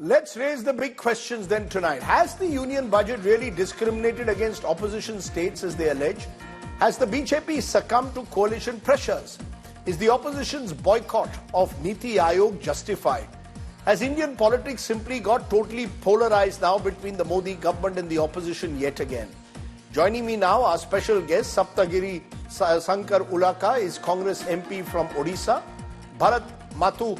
Let's raise the big questions then tonight. Has the union budget really discriminated against opposition states as they allege? Has the BJP succumbed to coalition pressures? Is the opposition's boycott of Niti Aayog justified? Has Indian politics simply got totally polarized now between the Modi government and the opposition yet again? Joining me now, our special guest, Saptagiri Sankar Ulaka, is Congress MP from Odisha. Bharat Mathu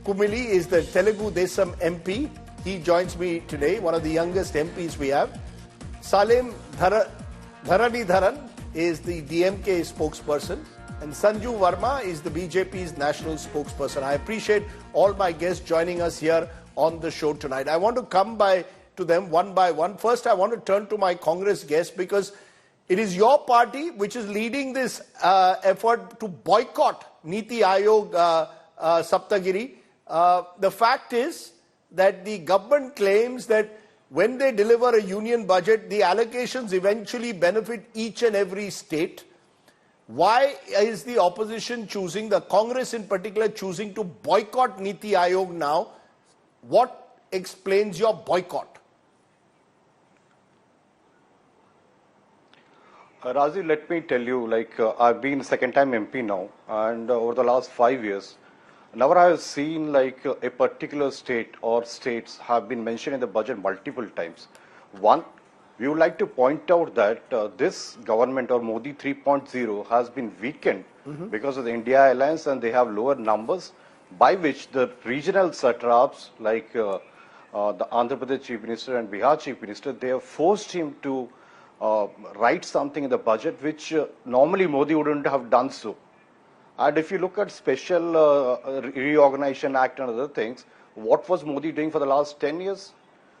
Kumili is the Telugu Desam MP. He joins me today, one of the youngest MPs we have. Salim Dharanidharan is the DMK spokesperson. And Sanju Verma is the BJP's national spokesperson. I appreciate all my guests joining us here on the show tonight. I want to come to them one by one. First, I want to turn to my Congress guest because it is your party which is leading this effort to boycott Niti Aayog Saptagiri. The fact is that the government claims that when they deliver a union budget, the allocations eventually benefit each and every state. Why is the opposition choosing, the Congress in particular, choosing to boycott Niti Aayog now? What explains your boycott? Razi, let me tell you, I've been second time MP now, and over the last 5 years, never I have seen a particular state or states have been mentioned in the budget multiple times. One, we would like to point out that this government or Modi 3.0 has been weakened because of the India alliance, and they have lower numbers, by which the regional satraps like the Andhra Pradesh Chief Minister and Bihar Chief Minister, they have forced him to write something in the budget which normally Modi wouldn't have done so. And if you look at Special Reorganization Act and other things, what was Modi doing for the last 10 years?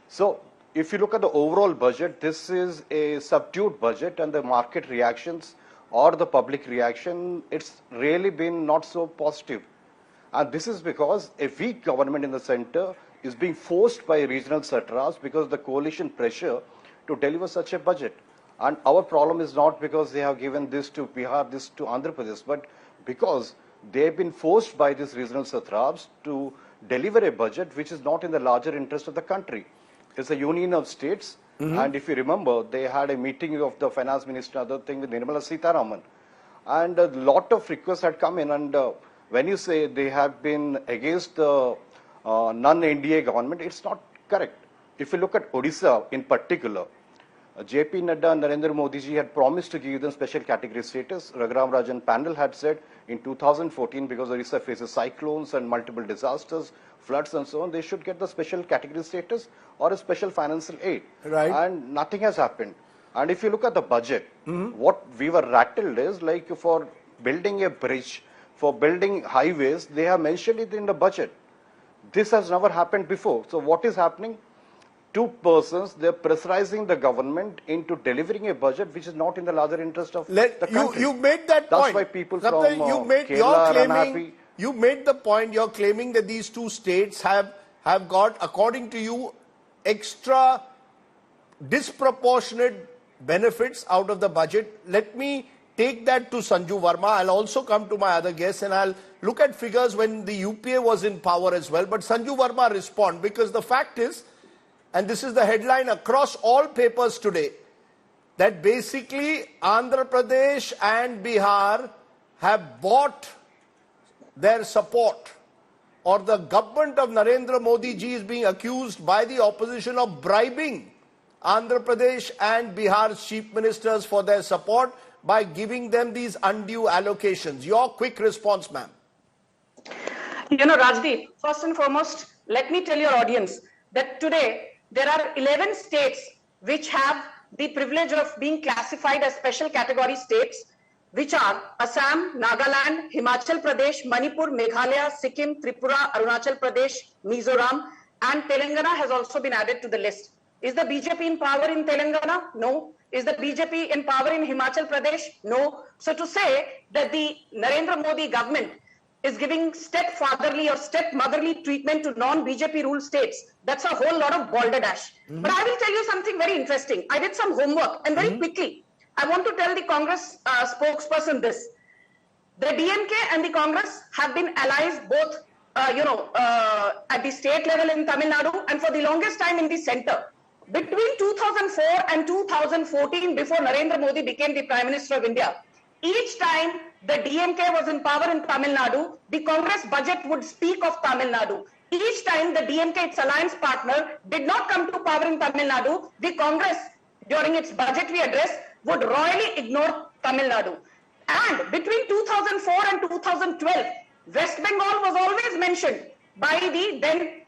So, if you look at the overall budget, this is a subdued budget, and the market reactions or the public reaction, it's really been not so positive. And this is because a weak government in the center is being forced by regional satraps because of the coalition pressure to deliver such a budget. And our problem is not because they have given this to Bihar, this to Andhra Pradesh, but because they have been forced by these regional satraps to deliver a budget which is not in the larger interest of the country. It's a union of states, and if you remember, they had a meeting of the Finance Minister, other thing, with Nirmala Sitharaman, and a lot of requests had come in, and when you say they have been against the non-NDA government, it's not correct. If you look at Odisha in particular, JP Nadda and Narendra Modi ji had promised to give them special category status. Raghuram Rajan panel had said in 2014, because Odisha faces cyclones and multiple disasters, floods and so on, they should get the special category status or a special financial aid. Right. And nothing has happened. And if you look at the budget, what we were rattled is for building a bridge, for building highways, they have mentioned it in the budget. This has never happened before. So what is happening? Two persons, they're pressurizing the government into delivering a budget which is not in the larger interest of the country. You made that point. That's why people from Kerala are unhappy. You made the point, you're claiming that these two states have got, according to you, extra disproportionate benefits out of the budget. Let me take that to Sanju Verma. I'll also come to my other guests and I'll look at figures when the UPA was in power as well. But Sanju Verma respond, because the fact is, and this is the headline across all papers today, that basically Andhra Pradesh and Bihar have bought their support, or the government of Narendra Modi ji is being accused by the opposition of bribing Andhra Pradesh and Bihar's chief ministers for their support by giving them these undue allocations. Your quick response, ma'am. You know, Rajdeep, first and foremost, let me tell your audience that today there are 11 states which have the privilege of being classified as special category states, which are Assam, Nagaland, Himachal Pradesh, Manipur, Meghalaya, Sikkim, Tripura, Arunachal Pradesh, Mizoram, and Telangana has also been added to the list. Is the BJP in power in Telangana? No. Is the BJP in power in Himachal Pradesh? No. So to say that the Narendra Modi government is giving stepfatherly or stepmotherly treatment to non-BJP ruled states, that's a whole lot of balderdash. But I will tell you something very interesting. I did some homework, and very quickly, I want to tell the Congress spokesperson this. The DMK and the Congress have been allies both at the state level in Tamil Nadu and for the longest time in the center. Between 2004 and 2014, before Narendra Modi became the Prime Minister of India, each time the DMK was in power in Tamil Nadu, the Congress budget would speak of Tamil Nadu. Each time the DMK, its alliance partner, did not come to power in Tamil Nadu, the Congress, during its budgetary address, would royally ignore Tamil Nadu. And between 2004 and 2012, West Bengal was always mentioned by the then,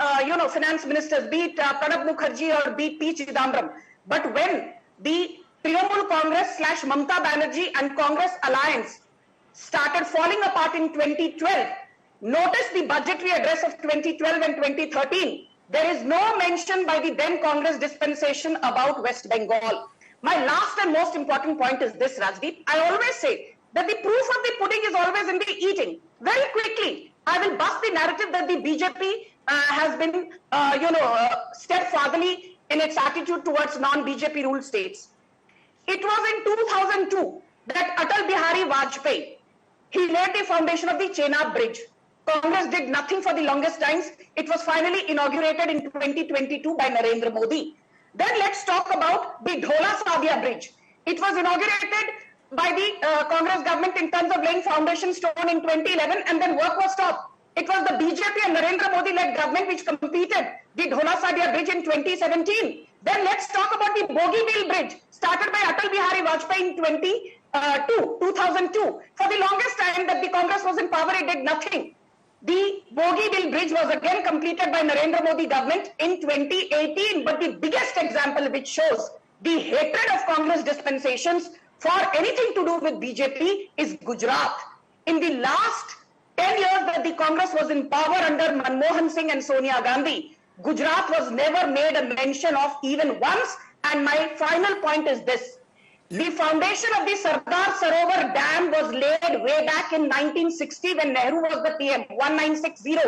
finance ministers, be it Pranab Mukherjee or be it P. Chidambaram. But when the Trinamool Congress / Mamata Banerjee and Congress alliance started falling apart in 2012, notice the budgetary address of 2012 and 2013. There is no mention by the then Congress dispensation about West Bengal. My last and most important point is this, Rajdeep. I always say that the proof of the pudding is always in the eating. Very quickly, I will bust the narrative that the BJP has been, steadfastly in its attitude towards non-BJP ruled states. It was in 2002 that Atal Bihari Vajpayee, he laid the foundation of the Chenab Bridge. Congress did nothing for the longest times. It was finally inaugurated in 2022 by Narendra Modi. Then let's talk about the Dhola Sadia Bridge. It was inaugurated by the Congress government in terms of laying foundation stone in 2011 and then work was stopped. It was the BJP and Narendra Modi-led government which completed the Dhola Sadia Bridge in 2017. Then let's talk about the Bogeybill Bridge, started by Atal Bihari Vajpayee in 2002. For the longest time that the Congress was in power, it did nothing. The Bogeybill Bridge was again completed by Narendra Modi government in 2018. But the biggest example which shows the hatred of Congress dispensations for anything to do with BJP is Gujarat. In the last 10 years that the Congress was in power under Manmohan Singh and Sonia Gandhi, Gujarat was never made a mention of even once. And my final point is this. The foundation of the Sardar Sarovar Dam was laid way back in 1960 when Nehru was the PM, 1960.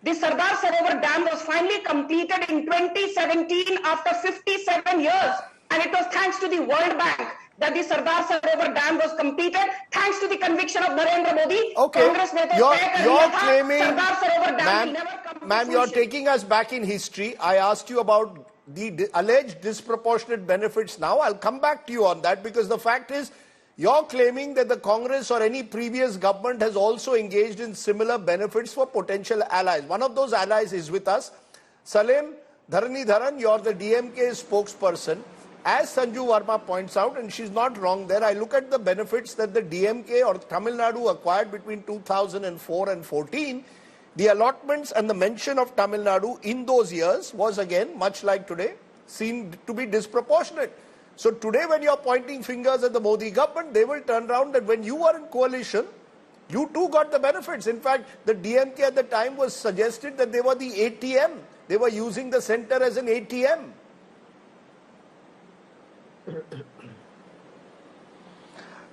The Sardar Sarovar Dam was finally completed in 2017 after 57 years. And it was thanks to the World Bank that the Sardar Sarovar Dam was completed, thanks to the conviction of Narendra Modi. Okay, you're claiming, ma'am, you're taking us back in history. I asked you about the alleged disproportionate benefits now. I'll come back to you on that, because the fact is, you're claiming that the Congress or any previous government has also engaged in similar benefits for potential allies. One of those allies is with us. Salim Dharanidharan, you're the DMK spokesperson. As Sanju Verma points out, and she's not wrong there, I look at the benefits that the DMK or Tamil Nadu acquired between 2004 and 14. The allotments and the mention of Tamil Nadu in those years was again, much like today, seen to be disproportionate. So today when you're pointing fingers at the Modi government, they will turn around that when you were in coalition, you too got the benefits. In fact, the DMK at the time was suggested that they were the ATM. They were using the center as an ATM.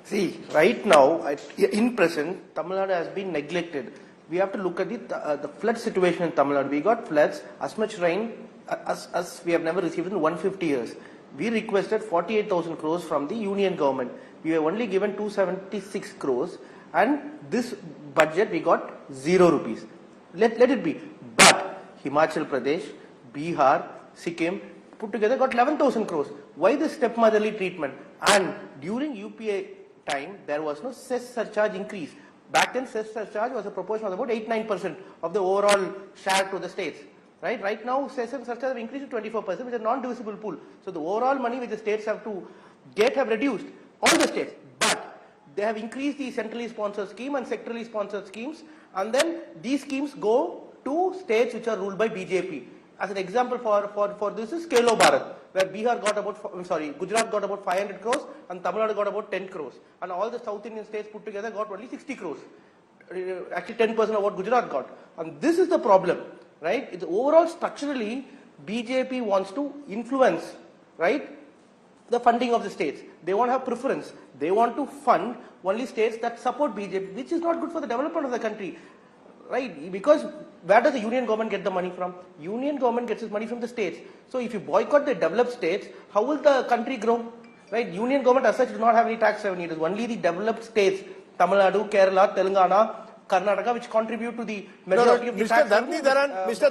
See, right now, in present, Tamil Nadu has been neglected. We have to look at the flood situation in Tamil Nadu. We got floods, as much rain as we have never received in 150 years. We requested 48,000 crores from the union government. We were only given 276 crores, and this budget we got 0 rupees. Let it be. But Himachal Pradesh, Bihar, Sikkim put together got 11,000 crores. Why this stepmotherly treatment? And during UPA time, there was no cess surcharge increase. Back then, cess surcharge was a proportion of about 8-9% of the overall share to the states. Right now, cess and surcharge have increased to 24%, which is a non-divisible pool. So the overall money which the states have to get have reduced, all the states. But they have increased the centrally sponsored scheme and sectorally sponsored schemes, and then these schemes go to states which are ruled by BJP. As an example for this is Kelo Bharat, where Gujarat got about 500 crores and Tamil Nadu got about 10 crores. And all the South Indian states put together got only 60 crores. Actually 10% of what Gujarat got. And this is the problem, right? It's overall structurally, BJP wants to influence, right, the funding of the states. They want to have preference. They want to fund only states that support BJP, which is not good for the development of the country. Right, because where does the union government get the money from? Union government gets its money from the states. So if you boycott the developed states, how will the country grow? Right, union government as such does not have any tax revenue. It is only the developed states, Tamil Nadu, Kerala, Telangana, Karnataka, which contribute to the majority of the Mr. Dharni Dharan, Mr.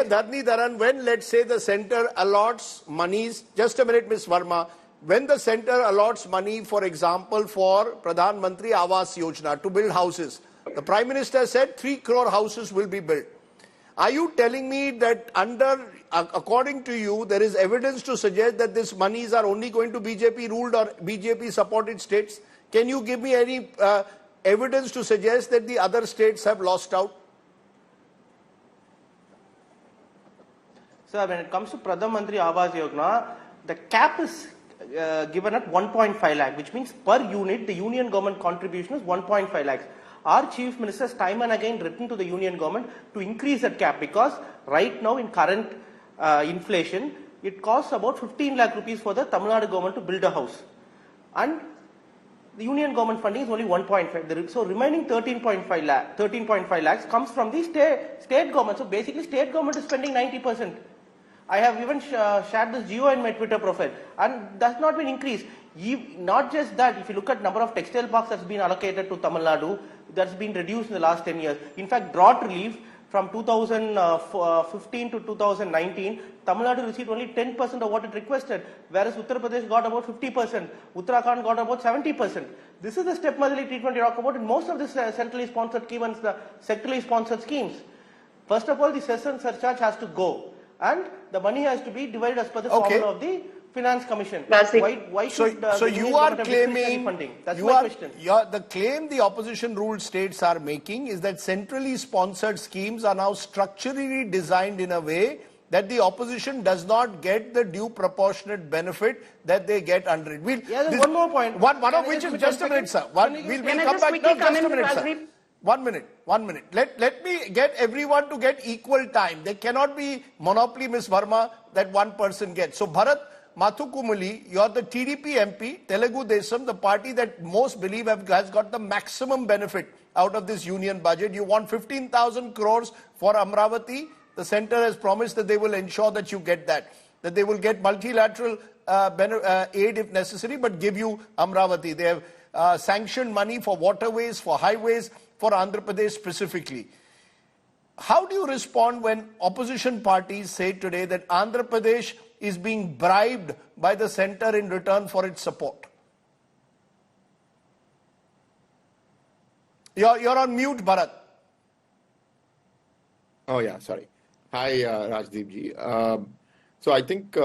Dharni Dharan, when let's say the center allots monies, just a minute, Ms. Verma, when the center allots money, for example, for Pradhan Mantri Awas Yojana to build houses, the Prime Minister said 3 crore houses will be built. Are you telling me that according to you, there is evidence to suggest that these monies are only going to BJP ruled or BJP supported states? Can you give me any evidence to suggest that the other states have lost out? Sir, when it comes to Pradhan Mantri Awas Yojana, the cap is given at 1.5 lakh, which means per unit, the union government contribution is 1.5 lakhs. Our Chief Minister has time and again written to the union government to increase that cap because right now in current inflation, it costs about 15 lakh rupees for the Tamil Nadu government to build a house. And the union government funding is only 1.5. So remaining 13.5 lakhs comes from the state government. So basically state government is spending 90%. I have even shared this geo in my Twitter profile, and that's not been increased. Not just that, if you look at number of textile parks that's been allocated to Tamil Nadu, that's been reduced in the last 10 years. In fact, drought relief from 2015 to 2019, Tamil Nadu received only 10% of what it requested, whereas Uttar Pradesh got about 50%, Uttarakhand got about 70%. This is the stepmotherly treatment you talk about in most of the centrally sponsored schemes, the sectorally sponsored schemes. First of all, the cess and surcharge has to go, and the money has to be divided as per the formula of the Finance Commission. Why should so you are claiming funding? That's my question. The claim the opposition ruled states are making is that centrally sponsored schemes are now structurally designed in a way that the opposition does not get the due proportionate benefit that they get under it. There's one more point. One of which is just a minute, sir. We'll come back. No, just a minute, sir. 1 minute. Let me get everyone to get equal time. There cannot be monopoly, Ms. Verma, that one person gets. So Bharat Mathukumuli, you're the TDP MP, Telugu Desam, the party that most believe has got the maximum benefit out of this union budget. You want 15,000 crores for Amravati. The center has promised that they will ensure that you get that they will get multilateral aid if necessary, but give you Amravati. They have sanctioned money for waterways, for highways, for Andhra Pradesh specifically. How do you respond when opposition parties say today that Andhra Pradesh is being bribed by the center in return for its support? You're on mute, Bharat. Oh yeah, sorry. Hi, Rajdeep ji. So I think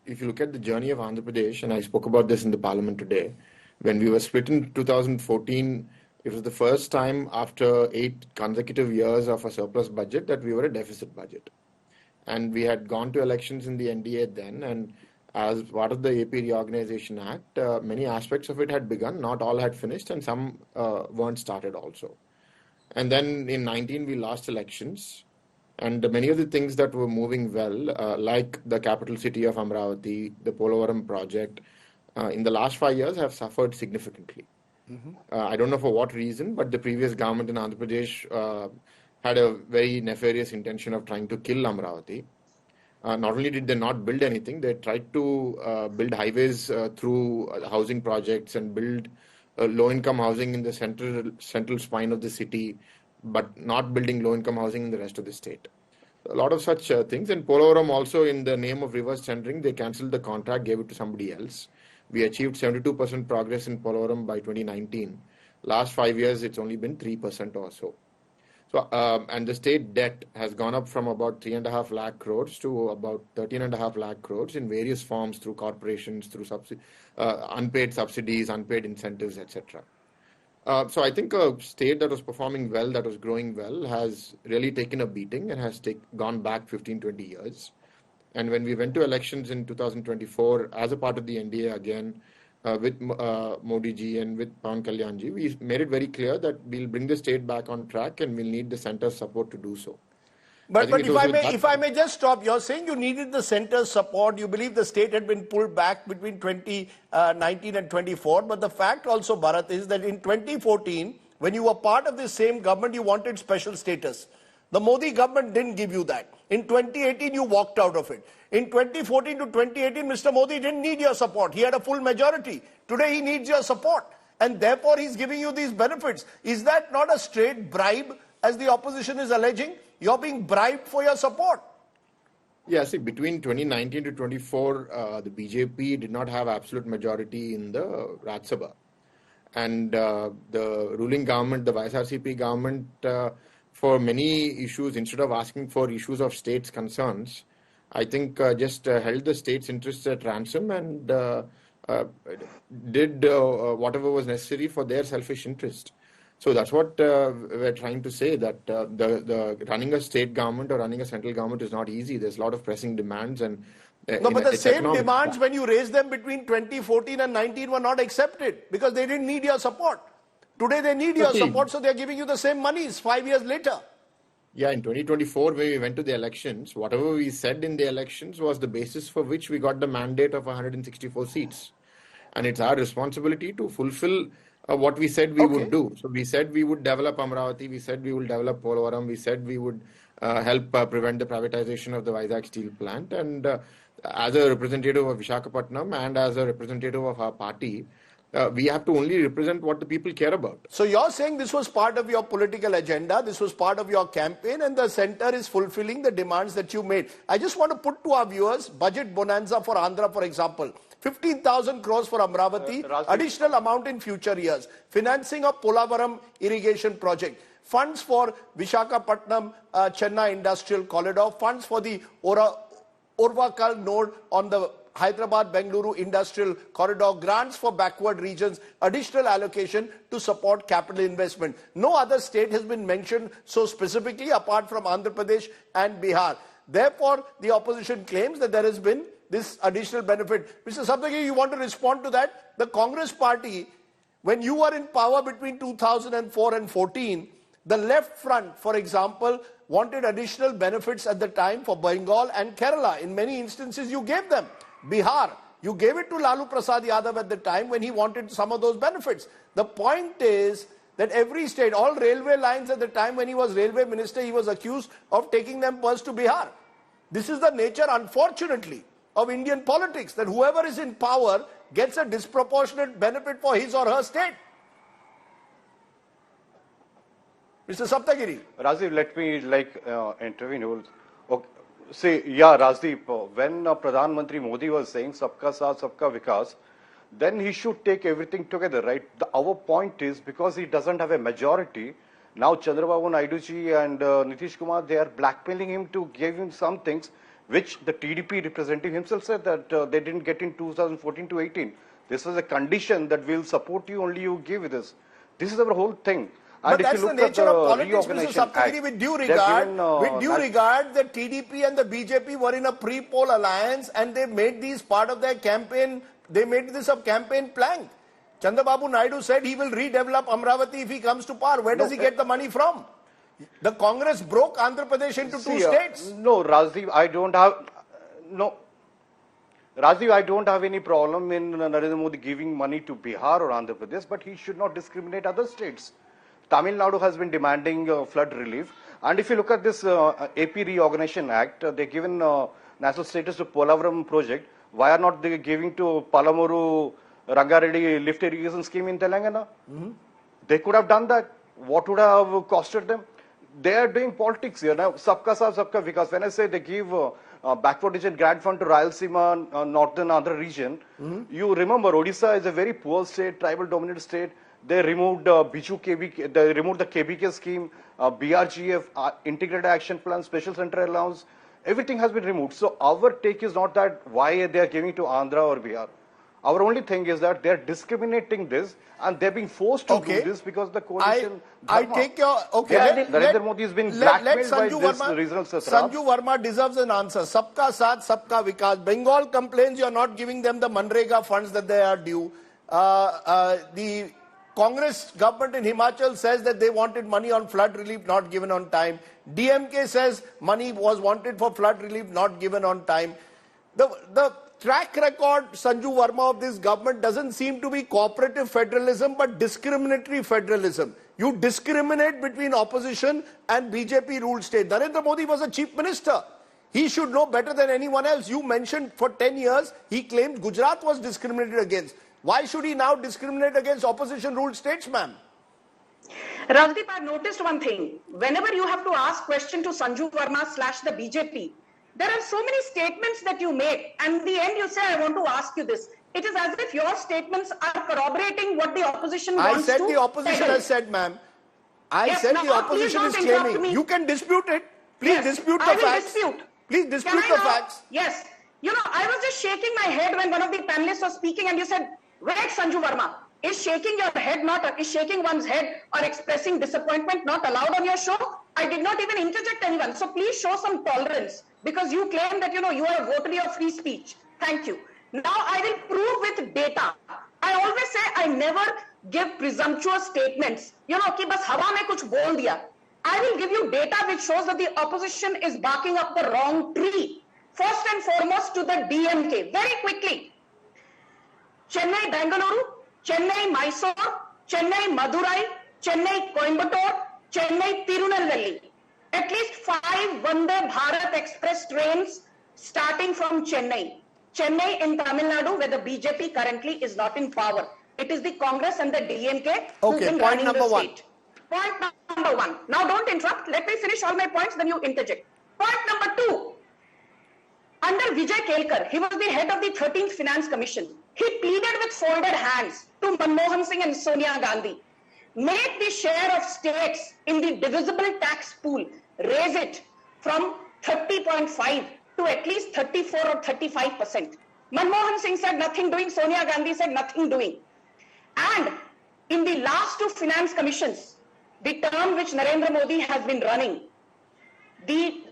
if you look at the journey of Andhra Pradesh, and I spoke about this in the parliament today, when we were split in 2014, it was the first time after 8 consecutive years of a surplus budget that we were a deficit budget. And we had gone to elections in the NDA then, and as part of the AP Reorganization Act, many aspects of it had begun, not all had finished, and some weren't started also. And then in 19, we lost elections, and many of the things that were moving well, like the capital city of Amravati, the Polavaram project, in the last 5 years have suffered significantly. I don't know for what reason, but the previous government in Andhra Pradesh had a very nefarious intention of trying to kill Amravati. Not only did they not build anything, they tried to build highways through housing projects and build low-income housing in the central spine of the city, but not building low-income housing in the rest of the state. A lot of such things. And Polavaram also, in the name of reverse tendering, they cancelled the contract, gave it to somebody else. We achieved 72% progress in Polavaram by 2019. Last 5 years, it's only been 3% or so. So, and the state debt has gone up from about 3.5 lakh crores to about 13.5 lakh crores in various forms through corporations, through unpaid subsidies, unpaid incentives, etc. So I think a state that was performing well, that was growing well, has really taken a beating and has gone back 15-20 years. And when we went to elections in 2024, as a part of the NDA again, with Modi ji and with Pawan Kalyan ji, we made it very clear that we'll bring the state back on track and we'll need the centre's support to do so. But if I may just stop, you're saying you needed the centre's support. You believe the state had been pulled back between 2019 and 24. But the fact also, Bharat, is that in 2014, when you were part of the same government, you wanted special status. The Modi government didn't give you that. In 2018, you walked out of it. In 2014 to 2018, Mr. Modi didn't need your support. He had a full majority. Today, he needs your support. and therefore he's giving you these benefits. Is that not a straight bribe, as the opposition is alleging? You're being bribed for your support. Yeah, see, between 2019 to 24, the BJP did not have absolute majority in the Rajya Sabha. And the ruling government, the YSRCP government, for many issues, instead of asking for issues of states' concerns, I think just held the state's interests at ransom and did whatever was necessary for their selfish interest. So that's what we're trying to say, that the running a state government or running a central government is not easy. There's a lot of pressing demands. And no, but the same demands when you raised them between 2014 and 19 were not accepted because they didn't need your support. Today they need your support, so they're giving you the same monies 5 years later. Yeah, in 2024, when we went to the elections, whatever we said in the elections was the basis for which we got the mandate of 164 seats. And it's our responsibility to fulfill what we said we would do. So we said we would develop Amravati, we said we would develop Polavaram, we said we would help prevent the privatization of the Vizag steel plant. And as a representative of Visakhapatnam and as a representative of our party, we have to only represent what the people care about. So you're saying this was part of your political agenda, this was part of your campaign, and the centre is fulfilling the demands that you made. I just want to put to our viewers, budget bonanza for Andhra, for example. 15,000 crores for Amravati, additional amount in future years. Financing of Polavaram irrigation project. Funds for Visakhapatnam Chennai Industrial Corridor. Funds for the Orvakal node on the Hyderabad-Bengaluru Industrial Corridor. Grants for backward regions. Additional allocation to support capital investment. No other state has been mentioned so specifically apart from Andhra Pradesh and Bihar. Therefore, the opposition claims that there has been this additional benefit. Mr. Saptagiri, you want to respond to that? The Congress party, when you were in power between 2004 and 14, the left front, for example, wanted additional benefits at the time for Bengal and Kerala. In many instances, you gave them. Bihar, you gave it to Lalu Prasad Yadav at the time when he wanted some of those benefits. The point is that every state, all railway lines at the time when he was railway minister, he was accused of taking them first to Bihar. This is the nature, unfortunately, of Indian politics, that whoever is in power gets a disproportionate benefit for his or her state. Mr. Saptagiri. Rajiv, let me intervene. Okay. See, yeah, Rajdeep, when Pradhan Mantri Modi was saying Sabka Saath, Sabka Vikas, then he should take everything together, right? Our point is, because he doesn't have a majority, now Chandrababu Naidu ji and Nitish Kumar, they are blackmailing him to give him some things which the TDP representative himself said that they didn't get in 2014 to 18. This was a condition that we'll support you, only you give this. This is our whole thing. And but that's the nature of politics, Mr. Saptagiri. With due regard, the TDP and the BJP were in a pre-poll alliance and they made these part of their campaign. They made this a campaign plank. Chandrababu Naidu said he will redevelop Amravati if he comes to power. Where does he get the money from? The Congress broke Andhra Pradesh into two states. No, Rajdeep, I don't have any problem in Narendra Modi giving money to Bihar or Andhra Pradesh, but he should not discriminate other states. Tamil Nadu has been demanding flood relief. And if you look at this AP Reorganization Act, they've given national status to Polavaram project. Why are not they giving to Palamuru Rangareddy lift irrigation scheme in Telangana? They could have done that. What would have costed them? They are doing politics here. Now, Sabka Saath, Sabka Vikas. When I say they give backward region grant fund to Rayalaseema, northern Andhra region, you remember Odisha is a very poor state, tribal dominated state. They removed Biju KBK, they removed the KBK scheme, BRGF, Integrated Action Plan, Special Center Allowance. Everything has been removed. So our take is not that why they are giving to Andhra or Bihar. Our only thing is that they are discriminating this and they're being forced to do this because the coalition. I take your Narendra Modi has been blackmailed by this regional satrap. Sanju Verma deserves an answer. Sabka Saath, Sabka Vikas. Bengal complains you are not giving them the Manrega funds that they are due. The Congress government in Himachal says that they wanted money on flood relief not given on time. DMK says money was wanted for flood relief not given on time. The track record, Sanju Verma, of this government doesn't seem to be cooperative federalism but discriminatory federalism. You discriminate between opposition and BJP ruled state. Narendra Modi was a chief minister. He should know better than anyone else. You mentioned for 10 years, he claimed Gujarat was discriminated against. Why should he now discriminate against opposition-ruled states, ma'am? Rajdeep, I've noticed one thing. Whenever you have to ask question to Sanju Verma / the BJP, there are so many statements that you make, and in the end you say, I want to ask you this. It is as if your statements are corroborating what the opposition wants to. I said the opposition has said, ma'am. I said the opposition is claiming. You can dispute it. Please dispute the facts. Please dispute the facts. Yes. You know, I was just shaking my head when one of the panelists was speaking and you said, wait, Sanju Verma, is shaking your head not, is shaking one's head or expressing disappointment not allowed on your show? I did not even interject anyone. So please show some tolerance because you claim that, you know, you are a votary of free speech. Thank you. Now I will prove with data. I always say I never give presumptuous statements. You know, ki bas hawa mein kuch bol diya. I will give you data which shows that the opposition is barking up the wrong tree. First and foremost to the DMK. Very quickly. Chennai Bengaluru, Chennai Mysore, Chennai Madurai, Chennai Coimbatore, Chennai Tirunelveli. At least 5 Vande Bharat Express trains starting from Chennai. Chennai in Tamil Nadu, where the BJP currently is not in power. It is the Congress and the DMK who've been running the state. Point number 1. Now don't interrupt. Let me finish all my points, then you interject. Point number 2. Under Vijay Kelkar, he was the head of the 13th Finance Commission. He pleaded with folded hands to Manmohan Singh and Sonia Gandhi. Make the share of states in the divisible tax pool, raise it from 30.5 to at least 34 or 35%. Manmohan Singh said nothing doing, Sonia Gandhi said nothing doing. And in the last 2 finance commissions, the term which Narendra Modi has been running, the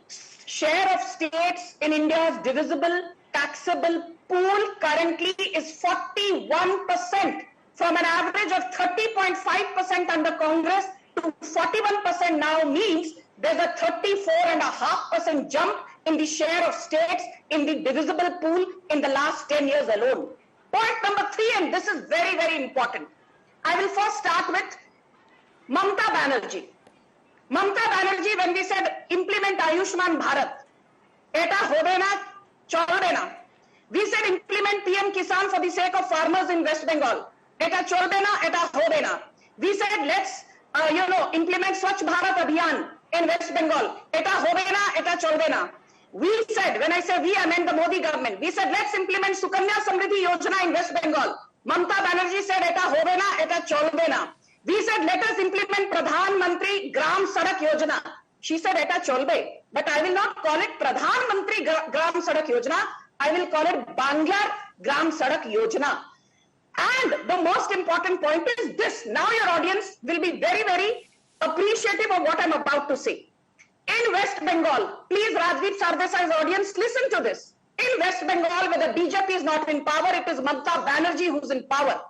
share of states in India's divisible taxable pool currently is 41%, from an average of 30.5% under Congress to 41% now means there's a 34.5% jump in the share of states in the divisible pool in the last 10 years alone. Point number 3, and this is very, very important. I will first start with Mamata Banerjee. Mamata Banerjee, when we said implement Ayushman Bharat, eta hobe na, cholbe na. We said implement PM Kisan for the sake of farmers in West Bengal. Eta cholbe na, eta hobe na. We said let's, implement Swachh Bharat Abhiyan in West Bengal. Eta hobe na, eta cholbe na. We said, when I say we, I meant the Modi government. We said let's implement Sukanya Samriddhi Yojana in West Bengal. Mamata Banerjee said eta hobe na, eta cholbe na. We said let us implement Pradhan Mantri Gram Sadak Yojana. She said eta cholbe. But I will not call it Pradhan Mantri Gram Sadak Yojana. I will call it Banglar Gram Sadak Yojana. And the most important point is this. Now your audience will be very, very appreciative of what I'm about to say. In West Bengal, please Rajdeep Sardesai's audience, listen to this. In West Bengal, where the BJP is not in power, it is Mamata Banerjee who's in power.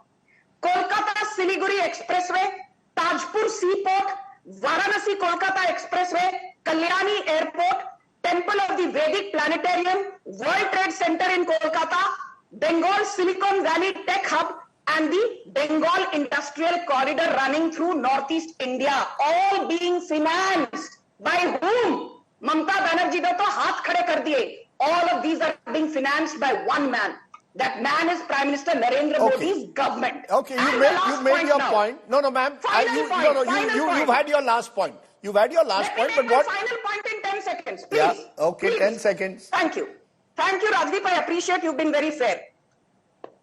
Kolkata Siliguri Expressway, Tajpur Seaport, Varanasi Kolkata Expressway, Kalyani Airport, Temple of the Vedic Planetarium, World Trade Center in Kolkata, Bengal Silicon Valley Tech Hub, and the Bengal Industrial Corridor running through Northeast India, all being financed by whom? Mamata Banerjee ne to haath khade kar diye. All of these are being financed by one man. That man is Prime Minister Narendra Modi's government. Okay, you made your point. No, ma'am. You've had your last point. You've had your last point, but what? Final point in 10 seconds, please. Yeah, okay, please. 10 seconds. Thank you. Thank you, Rajdeep. I appreciate you've been very fair.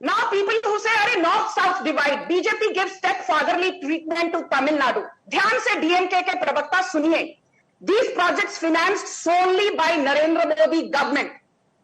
Now, people who say, "Arey, North-South divide," BJP gives stepfatherly treatment to Tamil Nadu. ध्यान से DMK के प्रवक्ता सुनिए. These projects financed solely by Narendra Modi government.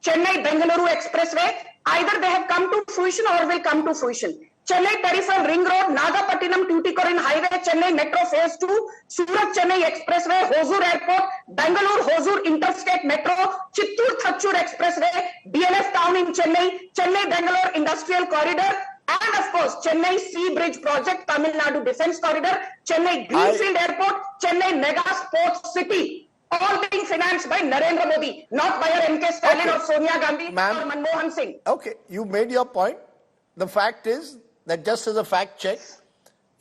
Chennai Bengaluru Expressway, either they have come to fruition or will come to fruition. Chennai Peripheral Ring Road, Nagapattinam Tuticorin Highway, Chennai Metro Phase 2, Surat Chennai Expressway, Hosur Airport, Bangalore Hosur Interstate Metro, Chittoor Thachur Expressway, DLF Town in Chennai, Chennai Bangalore Industrial Corridor, and of course Chennai Sea Bridge Project, Tamil Nadu Defence Corridor, Chennai Greenfield Airport, Chennai Mega Sports City. All being financed by Narendra Modi, not by your MK Stalin or Sonia Gandhi or Manmohan Singh. Okay, you made your point. The fact is that, just as a fact check,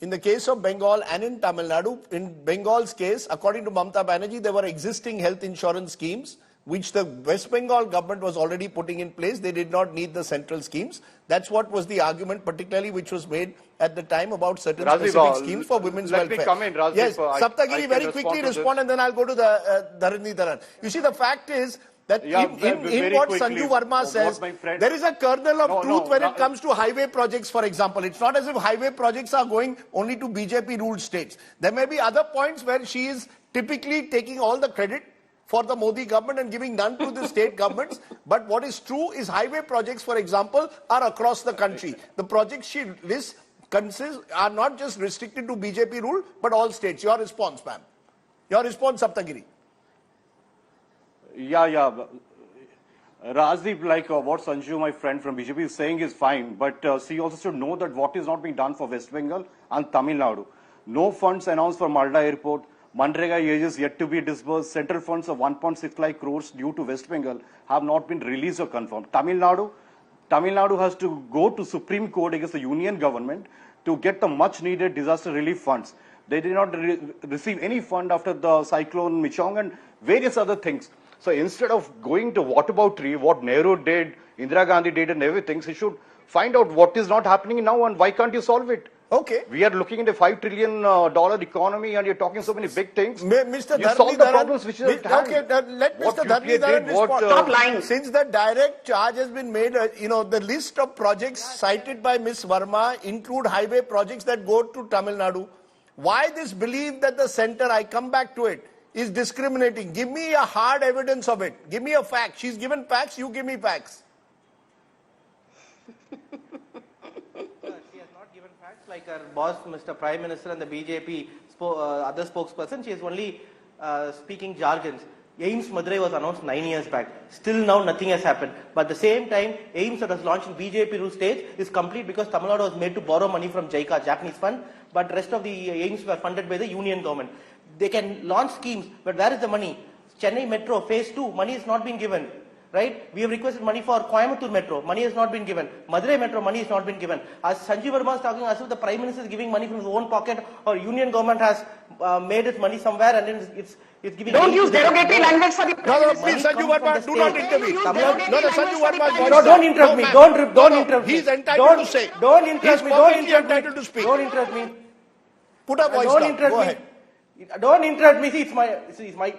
in the case of Bengal and in Tamil Nadu, in Bengal's case, according to Mamata Banerjee, there were existing health insurance schemes which the West Bengal government was already putting in place. They did not need the central schemes. That's what was the argument, particularly which was made at the time about certain specific schemes for women's welfare. Let me come in, Rajdeep. Yes, Saptagiri, very quickly respond and then I'll go to the Dharanidhi Dharan. You see, the fact is that in what Sanju Verma says, there is a kernel of truth when it comes to highway projects, for example. It's not as if highway projects are going only to BJP-ruled states. There may be other points where she is typically taking all the credit for the Modi government and giving none to the state governments. But what is true is highway projects, for example, are across the country. The projects she lists are not just restricted to BJP rule, but all states. Your response, ma'am. Your response, Saptagiri. Yeah. Rajdeep, like what Sanju, my friend from BJP, is saying is fine, but she also should know that what is not being done for West Bengal and Tamil Nadu. No funds announced for Malda Airport. Manrega wages yet to be disbursed. Central funds of 1.65 crores due to West Bengal have not been released or confirmed. Tamil Nadu has to go to Supreme Court against the union government to get the much needed disaster relief funds. They did not receive any fund after the cyclone Michong and various other things. So instead of going to whataboutery, what Nehru did, Indira Gandhi did and everything, she should find out what is not happening now and why can't you solve it? Okay. We are looking at a $5 trillion economy and you're talking so many big things. Mr. You solve the problems which is at hand. Okay, let Mr. Dharanidhi Dharan respond. Stop lying. Since the direct charge has been made, the list of projects cited by Ms. Verma include highway projects that go to Tamil Nadu. Why this belief that the centre, I come back to it, is discriminating? Give me a hard evidence of it. Give me a fact. She's given facts, you give me facts. Like our boss, Mr. Prime Minister and the BJP other spokesperson, she is only speaking jargons. AIMS Madurai was announced 9 years back. Still now nothing has happened. But at the same time, AIMS that was launched in BJP rule stage is complete because Tamil Nadu was made to borrow money from JICA, Japanese fund, but rest of the AIMS were funded by the union government. They can launch schemes, but where is the money? Chennai Metro Phase 2, money is not being given. Right? We have requested money for Coimbatore Metro. Money has not been given. Madurai Metro, money has not been given. As Sanjeev Verma is talking, as if the Prime Minister is giving money from his own pocket or union government has made its money somewhere and then it's giving... Don't use derogatory language for the Prime Minister. Please, Sanjeev Verma, do not intervene. Sanjeev Verma, don't interrupt me. Don't interrupt me. He's entitled to say. Don't interrupt me. Don't interrupt to speak. Don't interrupt me. Put a voice down. Go ahead. Don't interrupt me. See, it's my...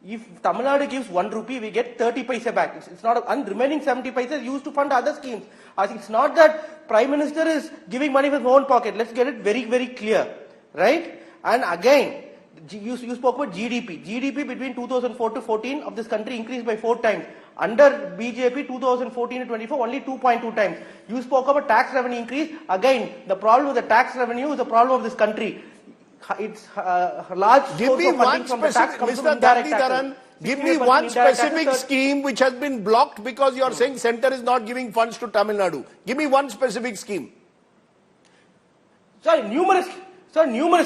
If Tamil Nadu gives 1 rupee, we get 30 paise back. It's not, and remaining 70 paise is used to fund other schemes. It's not that Prime Minister is giving money from his own pocket. Let's get it very, very clear. Right? And again, you spoke about GDP. GDP between 2004 to 14 of this country increased by 4 times. Under BJP 2014 to 24, only 2.2 times. You spoke about tax revenue increase. Again, the problem with the tax revenue is the problem of this country. It's large source of funding from the tax comes from indirect taxes. Give me one specific scheme which has been blocked because you are saying centre is not giving funds to Tamil Nadu. Give me one specific scheme. Numerous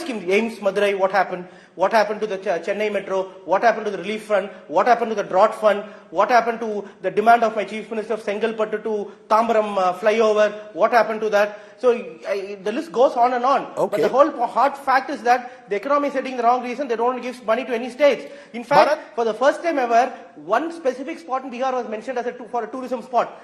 schemes. AIMS Madurai, what happened? What happened to the Chennai Metro? What happened to the relief fund? What happened to the drought fund? What happened to the demand of my Chief Minister of Sengalpattu to Tambaram flyover? What happened to that? So the list goes on and on. Okay. But the whole hard fact is that the economy is heading the wrong reason. They don't give money to any states. In fact, for the first time ever, one specific spot in Bihar was mentioned as for a tourism spot.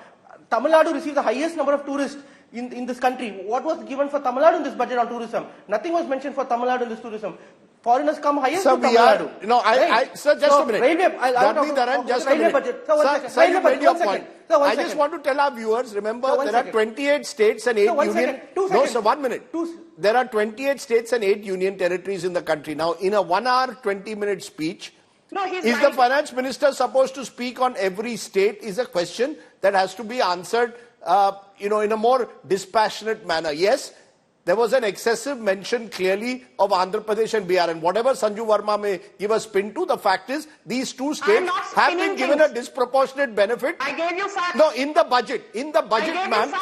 Tamil Nadu received the highest number of tourists in this country. What was given for Tamil Nadu in this budget on tourism? Nothing was mentioned for Tamil Nadu in this tourism. Foreigners come highest to Tamil Nadu. Sir, just a minute. Dharanidhi Dharan, just a minute. Sir, you made your point. I just want to tell our viewers, remember, there are 28 states and 8 union... No, sir, 1 minute. There are 28 states and 8 union territories in the country. Now, in a 1 hour, 20-minute speech, is the finance minister supposed to speak on every state is a question that has to be answered, in a more dispassionate manner. Yes, there was an excessive mention clearly of Andhra Pradesh and Bihar, and whatever Sanju Verma may give a spin to, the fact is these two states have been given a disproportionate benefit. I gave you facts. No, in the budget, ma'am,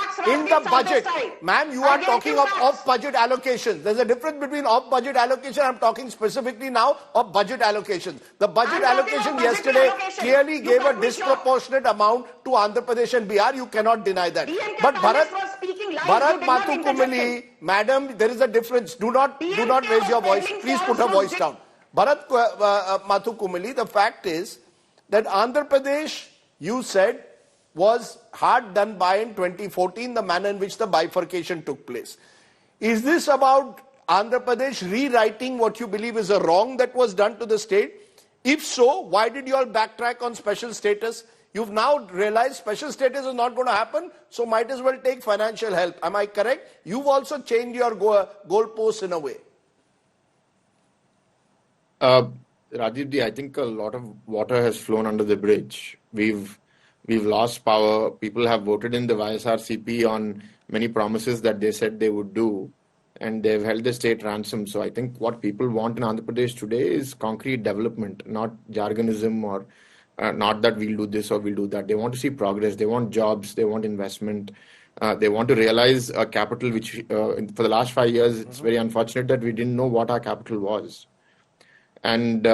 ma'am, you are talking of off-budget allocations. There's a difference between off-budget allocation. I'm talking specifically now of budget allocations. The budget allocation yesterday clearly gave a disproportionate amount to Andhra Pradesh and Bihar. You cannot deny that. But Bharat Mathu Kumili, madam, there is a difference. Do not raise your voice. Please put a voice down. Bharat Mathu Kumili, the fact is, that Andhra Pradesh, you said, was hard done by in 2014, the manner in which the bifurcation took place. Is this about Andhra Pradesh rewriting what you believe is a wrong that was done to the state? If so, why did you all backtrack on special status? You've now realized special status is not going to happen, so might as well take financial help. Am I correct? You've also changed your goalposts in a way. Rajiv, I think a lot of water has flown under the bridge. We've lost power. People have voted in the YSRCP on many promises that they said they would do, and they've held the state ransom. So I think what people want in Andhra Pradesh today is concrete development, not jargonism or not that we'll do this or we'll do that. They want to see progress. They want jobs. They want investment. They want to realize a capital which, for the last 5 years, it's very unfortunate that we didn't know what our capital was. And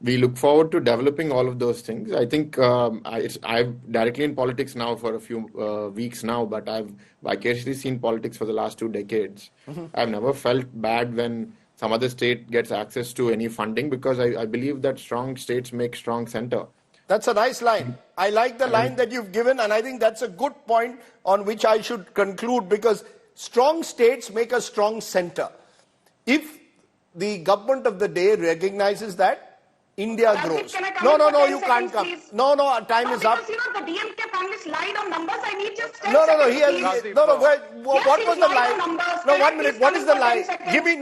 we look forward to developing all of those things. I think I'm directly in politics now for a few weeks now, but I've vicariously seen politics for the last 2 decades. I've never felt bad when some other state gets access to any funding, because I believe that strong states make strong center. That's a nice line. I like the line that you've given, and I think that's a good point on which I should conclude, because strong states make a strong center. If the government of the day recognizes that, India grows. No, you can't come. Please? No, time is up. Because, the DMK panelists lied on numbers. I need just 10 No, seconds, he has, please. what was the lie? No, 1 minute, what is the lie? Give me,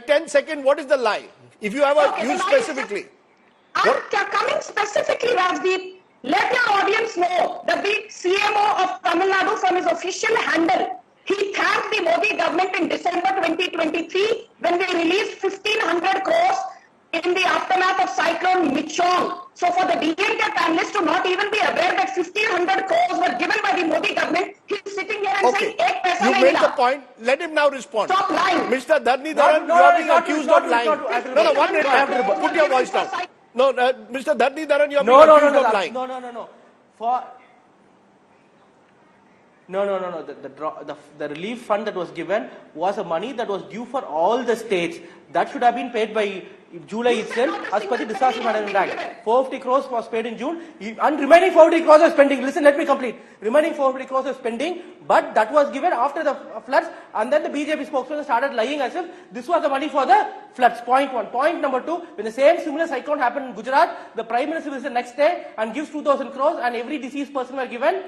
10 seconds, what is the lie? If you have you specifically. I'm coming specifically, Rajdeep. Let your audience know that the CMO of Tamil Nadu, from his official handle, he thanked the Modi government in December 2023 when they released 1,500 crores in the aftermath of cyclone Michong. So for the DMK panelists to not even be aware that 1,500 crores were given by the Modi government, he's sitting here and saying, "Ek paisa You nahi made mila." the point. Let him now respond. Stop lying. Mr. Dhankhar, you are being accused of lying. No, 1 minute. Put your voice down. No, Mr. Dhankhar, you are being accused of lying. No. The relief fund that was given was a money that was due for all the states. That should have been paid by July itself, as per the Disaster Management Act. 450 crores was paid in June, and remaining 450 crores was pending. Listen, let me complete. Remaining 450 crores was pending, but that was given after the floods, and then the BJP spokesman started lying as if this was the money for the floods. Point 1. Point number 2, when the same similar cyclone happened in Gujarat, the Prime Minister visits the next day and gives 2,000 crores, and every deceased person were given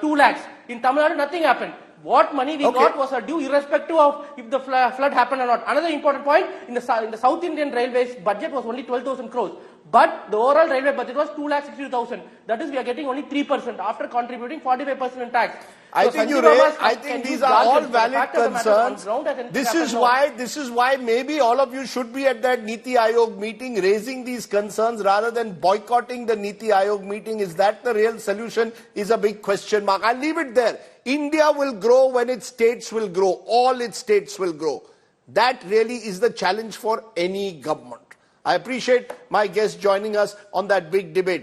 2 lakhs. In Tamil Nadu, nothing happened. What money we got was due irrespective of if the flood happened or not. Another important point, in the South Indian Railways budget was only 12,000 crores. But the overall railway budget was 2,62,000. That is, we are getting only 3% after contributing 45% in tax. I think these are all valid concerns. This is why maybe all of you should be at that Niti Aayog meeting raising these concerns rather than boycotting the Niti Aayog meeting. Is that the real solution? Is a big question mark. I'll leave it there. India will grow when its states will grow. All its states will grow. That really is the challenge for any government. I appreciate my guests joining us on that big debate.